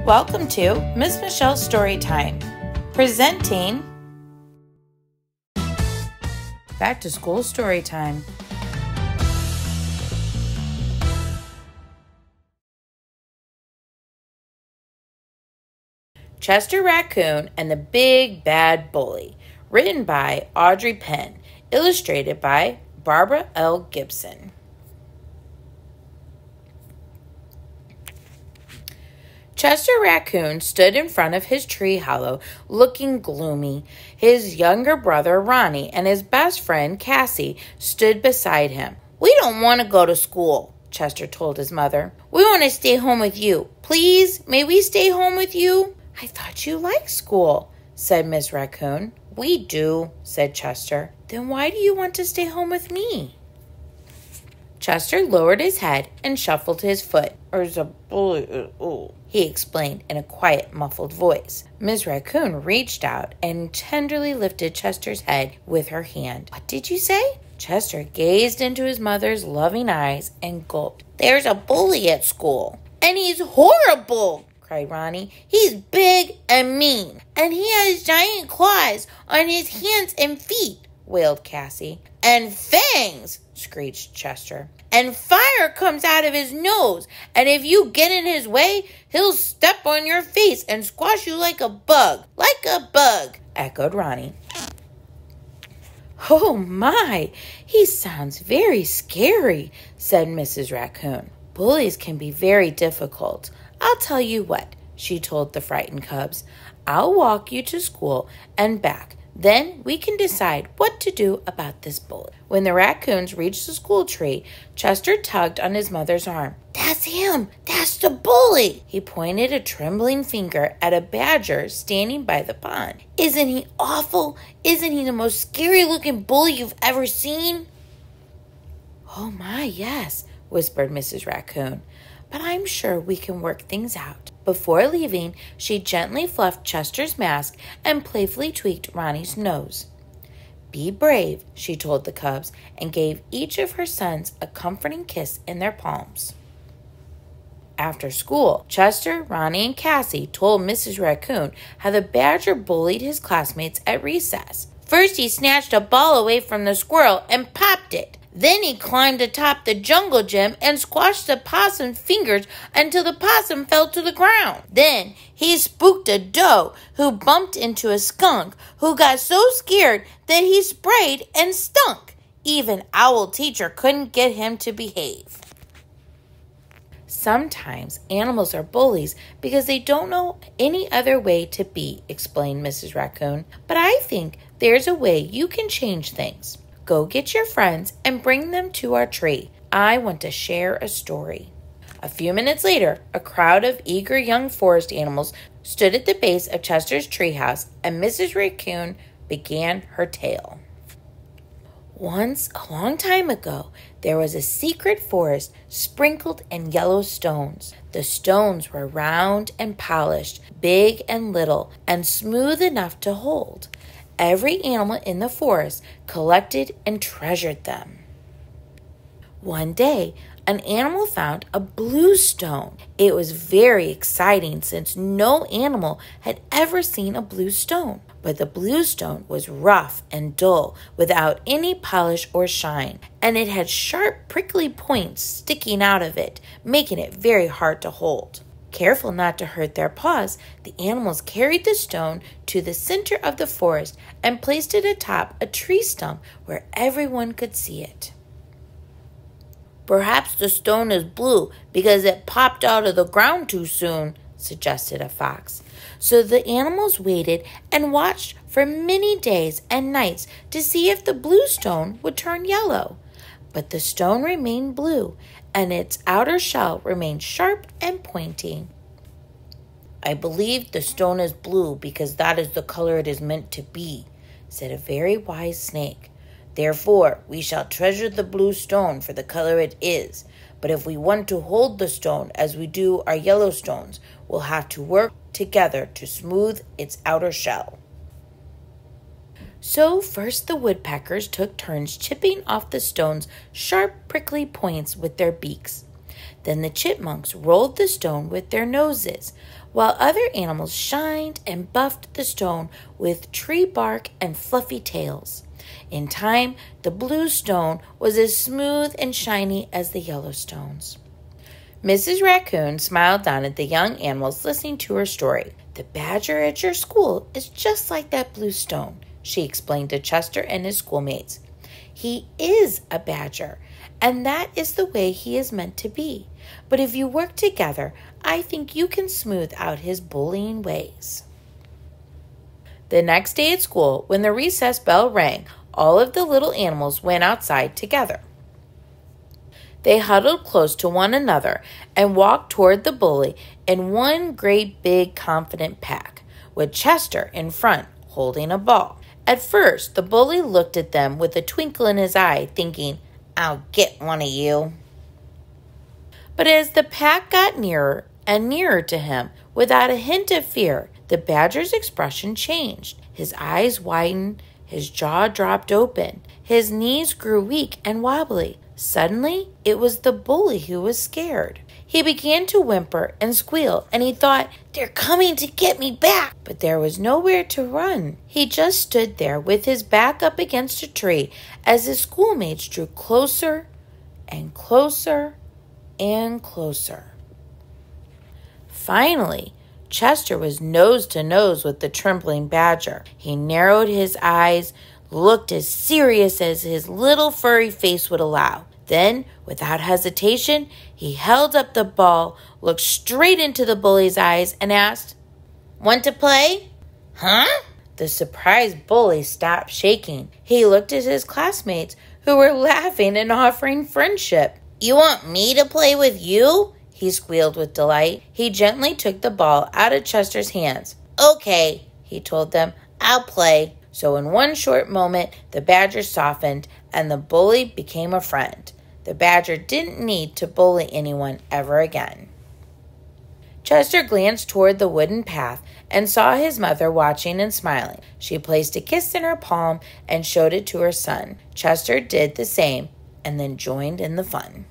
Welcome to Miss Michelle's Storytime, presenting Back to School Storytime. Chester Raccoon and the Big Bad Bully, written by Audrey Penn, illustrated by Barbara L. Gibson. Chester Raccoon stood in front of his tree hollow, looking gloomy. His younger brother, Ronnie, and his best friend, Cassie, stood beside him. "We don't want to go to school," Chester told his mother. "We want to stay home with you. Please, may we stay home with you?" "I thought you liked school," said Miss Raccoon. "We do," said Chester. "Then why do you want to stay home with me?" Chester lowered his head and shuffled his foot. "There's a bully, he explained in a quiet, muffled voice. Miss Raccoon reached out and tenderly lifted Chester's head with her hand. "What did you say?" Chester gazed into his mother's loving eyes and gulped. "There's a bully at school." "And he's horrible!" cried Ronnie. "He's big and mean, and he has giant claws on his hands and feet," wailed Cassie. "And fangs!" screeched Chester. "And fire comes out of his nose, and if you get in his way, he'll step on your face and squash you like a bug. Like a bug," echoed Ronnie. "Oh my, he sounds very scary," said Mrs. Raccoon. "Bullies can be very difficult. I'll tell you what," she told the frightened cubs. "I'll walk you to school and back. Then we can decide what to do about this bully." When the raccoons reached the school tree, Chester tugged on his mother's arm. "That's him! That's the bully!" He pointed a trembling finger at a badger standing by the pond. "Isn't he awful? Isn't he the most scary-looking bully you've ever seen?" "Oh my, yes," whispered Mrs. Raccoon. "But I'm sure we can work things out." Before leaving, she gently fluffed Chester's mask and playfully tweaked Ronnie's nose. "Be brave," she told the cubs, and gave each of her sons a comforting kiss in their palms. After school, Chester, Ronnie, and Cassie told Mrs. Raccoon how the badger bullied his classmates at recess. "First, he snatched a ball away from the squirrel and popped it. Then he climbed atop the jungle gym and squashed the possum's fingers until the possum fell to the ground. Then he spooked a doe who bumped into a skunk who got so scared that he sprayed and stunk. Even Owl Teacher couldn't get him to behave." "Sometimes animals are bullies because they don't know any other way to be," explained Mrs. Raccoon. "But I think there's a way you can change things. Go get your friends and bring them to our tree. I want to share a story." A few minutes later, a crowd of eager young forest animals stood at the base of Chester's treehouse, and Mrs. Raccoon began her tale. Once, a long time ago, there was a secret forest sprinkled in yellow stones. The stones were round and polished, big and little, and smooth enough to hold. Every animal in the forest collected and treasured them. One day, an animal found a blue stone. It was very exciting since no animal had ever seen a blue stone. But the blue stone was rough and dull, without any polish or shine, and it had sharp, prickly points sticking out of it, making it very hard to hold. Careful not to hurt their paws, the animals carried the stone to the center of the forest and placed it atop a tree stump where everyone could see it. "Perhaps the stone is blue because it popped out of the ground too soon," suggested a fox. So the animals waited and watched for many days and nights to see if the blue stone would turn yellow. But the stone remained blue, and its outer shell remained sharp and pointy. "I believe the stone is blue because that is the color it is meant to be," said a very wise snake. "Therefore, we shall treasure the blue stone for the color it is. But if we want to hold the stone as we do our yellow stones, we'll have to work together to smooth its outer shell." So first the woodpeckers took turns chipping off the stone's sharp, prickly points with their beaks. Then the chipmunks rolled the stone with their noses, while other animals shined and buffed the stone with tree bark and fluffy tails. In time, the blue stone was as smooth and shiny as the yellow stones. Mrs. Raccoon smiled down at the young animals listening to her story. "The badger at your school is just like that blue stone," she explained to Chester and his schoolmates. "He is a badger, and that is the way he is meant to be. But if you work together, I think you can smooth out his bullying ways." The next day at school, when the recess bell rang, all of the little animals went outside together. They huddled close to one another and walked toward the bully in one great big confident pack, with Chester in front holding a ball. At first, the bully looked at them with a twinkle in his eye, thinking, "I'll get one of you." But as the pack got nearer and nearer to him, without a hint of fear, the badger's expression changed. His eyes widened, his jaw dropped open, his knees grew weak and wobbly. Suddenly, it was the bully who was scared. He began to whimper and squeal, and he thought, "They're coming to get me back." But there was nowhere to run. He just stood there with his back up against a tree as his schoolmates drew closer and closer and closer. Finally, Chester was nose to nose with the trembling badger. He narrowed his eyes, looked as serious as his little furry face would allow. Then, without hesitation, he held up the ball, looked straight into the bully's eyes, and asked, "Want to play?" "Huh?" The surprised bully stopped shaking. He looked at his classmates, who were laughing and offering friendship. "You want me to play with you?" he squealed with delight. He gently took the ball out of Chester's hands. "Okay," he told them, "I'll play." So in one short moment, the badger softened and the bully became a friend. The badger didn't need to bully anyone ever again. Chester glanced toward the wooden path and saw his mother watching and smiling. She placed a kiss in her palm and showed it to her son. Chester did the same and then joined in the fun.